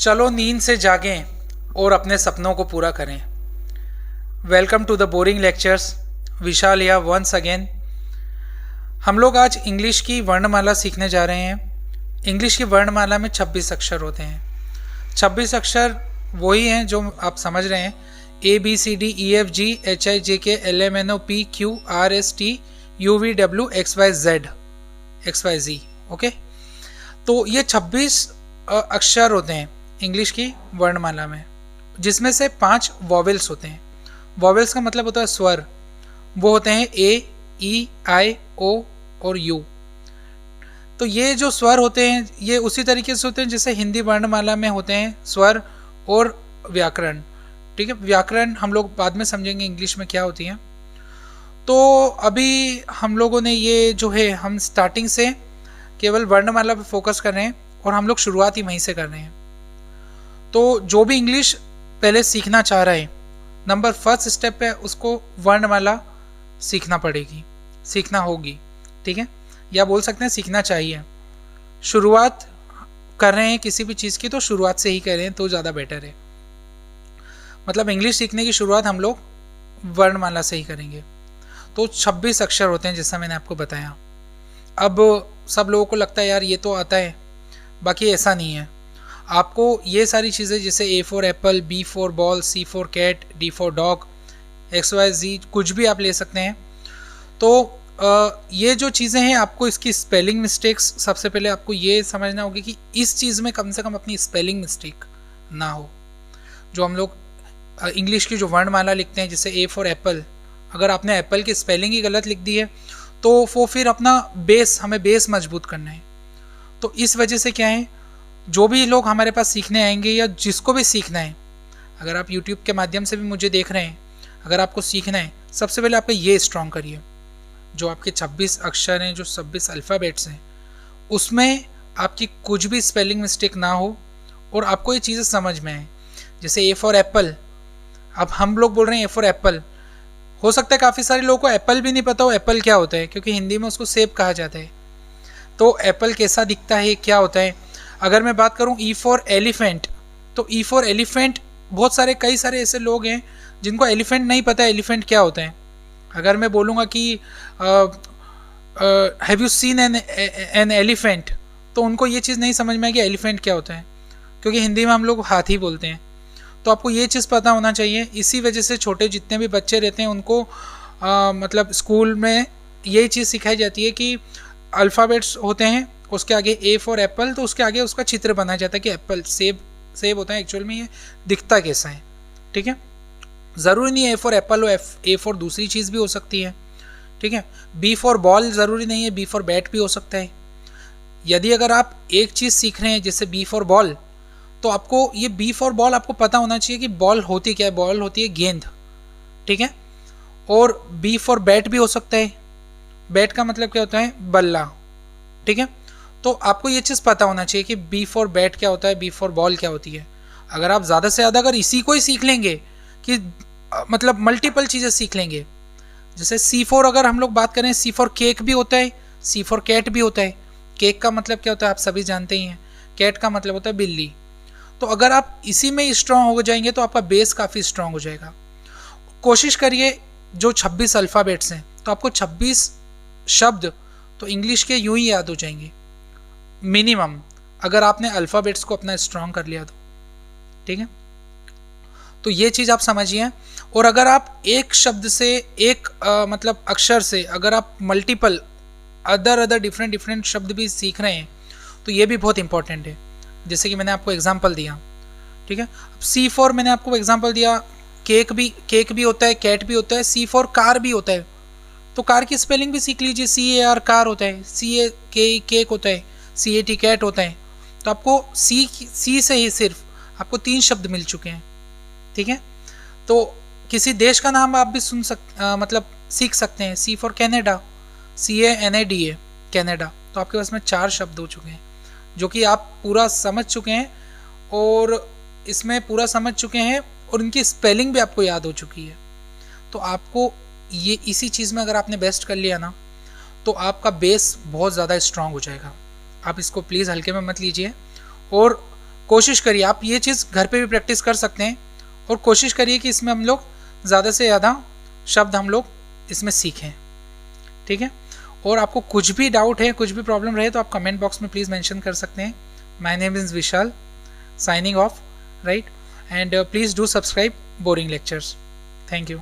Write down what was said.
चलो नींद से जागें और अपने सपनों को पूरा करें। Welcome to the boring lectures. Vishal या वंस अगेन। हम लोग आज इंग्लिश की वर्णमाला सीखने जा रहे हैं। इंग्लिश की वर्णमाला में 26 अक्षर होते हैं। 26 अक्षर वही हैं जो आप समझ रहे हैं, ABCDEFGHIJKLMNOPQRSTUVWXYZ। ओके, तो ये 26 अक्षर होते हैं इंग्लिश की वर्णमाला में, जिसमें से 5 वॉवेल्स होते हैं। वॉवेल्स का मतलब होता है स्वर। वो होते हैं ए, ई, आई, ओ और यू। तो ये जो स्वर होते हैं ये उसी तरीके से होते हैं जैसे हिंदी वर्णमाला में होते हैं स्वर और व्याकरण। ठीक है, व्याकरण हम लोग बाद में समझेंगे इंग्लिश में क्या होती है। तो अभी हम लोगों ने ये जो है, हम स्टार्टिंग से केवल वर्णमाला पे फोकस कर रहे हैं और हम लोग शुरुआत ही वहीं से कर रहे हैं। तो जो भी इंग्लिश पहले सीखना चाह रहा है, नंबर फर्स्ट स्टेप पे उसको वर्णमाला सीखना पड़ेगी, सीखना होगी। ठीक है, या बोल सकते हैं सीखना चाहिए। शुरुआत कर रहे हैं किसी भी चीज़ की तो शुरुआत से ही करें तो ज़्यादा बेटर है। मतलब इंग्लिश सीखने की शुरुआत हम लोग वर्णमाला से ही करेंगे। तो 26 अक्षर होते हैं जैसा मैंने आपको बताया। अब सब लोगों को लगता है यार ये तो आता है, बाकी ऐसा नहीं है। आपको ये सारी चीज़ें जैसे A for apple, B for ball, C for cat, D for dog, XYZ कुछ भी आप ले सकते हैं। तो ये जो चीज़ें हैं आपको इसकी स्पेलिंग मिस्टेक्स, सबसे पहले आपको ये समझना होगी कि इस चीज़ में कम से कम अपनी स्पेलिंग मिस्टेक ना हो। जो हम लोग इंग्लिश की जो वर्णमाला लिखते हैं जैसे A फॉर एप्पल, अगर आपने एप्पल की स्पेलिंग ही गलत लिख दी है तो वो फिर अपना बेस, हमें बेस मजबूत करना है। तो इस वजह से क्या है, जो भी लोग हमारे पास सीखने आएंगे या जिसको भी सीखना है, अगर आप YouTube के माध्यम से भी मुझे देख रहे हैं, अगर आपको सीखना है, सबसे पहले आपका ये स्ट्रॉन्ग करिए। जो आपके 26 अक्षर हैं, जो 26 अल्फ़ाबेट्स हैं, उसमें आपकी कुछ भी स्पेलिंग मिस्टेक ना हो और आपको ये चीज़ें समझ में आए। जैसे A फॉर एप्पल, अब हम लोग बोल रहे हैं A फॉर एप्पल, हो सकता है काफ़ी सारे लोगों को एप्पल भी नहीं पता हो एप्पल क्या होता है, क्योंकि हिंदी में उसको सेब कहा जाता है। तो एप्पल कैसा दिखता है, क्या होता है। अगर मैं बात करूं E फॉर एलिफेंट, तो E फॉर एलिफेंट बहुत सारे, कई सारे ऐसे लोग हैं जिनको एलिफेंट नहीं पता है एलिफेंट क्या होता है। अगर मैं बोलूँगा कि have you seen an elephant, तो उनको ये चीज़ नहीं समझ में आएगी एलिफेंट क्या होता है, क्योंकि हिंदी में हम लोग हाथी बोलते हैं। तो आपको ये चीज़ पता होना चाहिए। इसी वजह से छोटे जितने भी बच्चे रहते हैं उनको मतलब स्कूल में यही चीज़ सिखाई जाती है कि अल्फ़ाबेट्स होते हैं, उसके आगे A फॉर एप्पल, तो उसके आगे उसका चित्र बनाया जाता है कि एप्पल सेब होता है, एक्चुअल में ये दिखता कैसा है। ठीक है, ज़रूरी नहीं है A फॉर एप्पल हो, A फॉर दूसरी चीज़ भी हो सकती है। ठीक है, B फॉर बॉल ज़रूरी नहीं है, B फॉर बैट भी हो सकता है। यदि अगर आप एक चीज़ सीख रहे हैं जैसे B फॉर बॉल, तो आपको ये B फॉर बॉल आपको पता होना चाहिए कि बॉल होती क्या है। बॉल होती है गेंद। ठीक है, और B फॉर बैट भी हो सकता है। बैट का मतलब क्या होता है, बल्ला। ठीक है, तो आपको ये चीज़ पता होना चाहिए कि B फॉर बैट क्या होता है, B फॉर बॉल क्या होती है। अगर आप ज़्यादा से ज़्यादा अगर इसी को ही सीख लेंगे कि मतलब मल्टीपल चीज़ें सीख लेंगे, जैसे C फॉर अगर हम लोग बात करें, C फॉर केक भी होता है, C फॉर कैट भी होता है। केक का मतलब क्या होता है आप सभी जानते ही हैं, कैट का मतलब होता है बिल्ली। तो अगर आप इसी में स्ट्रांग हो जाएंगे तो आपका बेस काफ़ी स्ट्रांग हो जाएगा। कोशिश करिए, जो 26 अल्फ़ाबेट्स हैं तो आपको 26 शब्द तो इंग्लिश के यूं ही याद हो जाएंगे मिनिमम, अगर आपने अल्फ़ाबेट्स को अपना स्ट्रांग कर लिया तो। ठीक है, तो ये चीज़ आप समझिए। और अगर आप एक शब्द से, एक मतलब अक्षर से अगर आप मल्टीपल अदर डिफरेंट शब्द भी सीख रहे हैं तो ये भी बहुत इंपॉर्टेंट है। जैसे कि मैंने आपको एग्जांपल दिया। ठीक है, अब C फॉर मैंने आपको एग्जांपल दिया, केक भी होता है, कैट भी होता है, C फॉर कार भी होता है। तो कार की स्पेलिंग भी सीख लीजिए, CAR कार होता है, CAKE केक होता है, CAT कैट होता है। तो आपको C से ही सिर्फ आपको 3 शब्द मिल चुके हैं। ठीक है, तो किसी देश का नाम आप भी मतलब सीख सकते हैं। C for Canada, CANADA Canada. तो आपके पास में 4 शब्द हो चुके हैं जो कि आप पूरा समझ चुके हैं और इसमें पूरा समझ चुके हैं और इनकी स्पेलिंग भी आपको याद हो चुकी है। तो आपको ये इसी चीज़ में अगर आपने बेस्ट कर लिया ना तो आपका बेस बहुत ज़्यादा स्ट्रांग हो जाएगा। आप इसको प्लीज़ हल्के में मत लीजिए। और कोशिश करिए, आप ये चीज़ घर पे भी प्रैक्टिस कर सकते हैं और कोशिश करिए कि इसमें हम लोग ज़्यादा से ज़्यादा शब्द हम लोग इसमें सीखें, ठीक है। और आपको कुछ भी डाउट है, कुछ भी प्रॉब्लम रहे तो आप कमेंट बॉक्स में प्लीज़ मेंशन कर सकते हैं। My name is Vishal, signing off, right, and please do subscribe boring lectures. Thank you.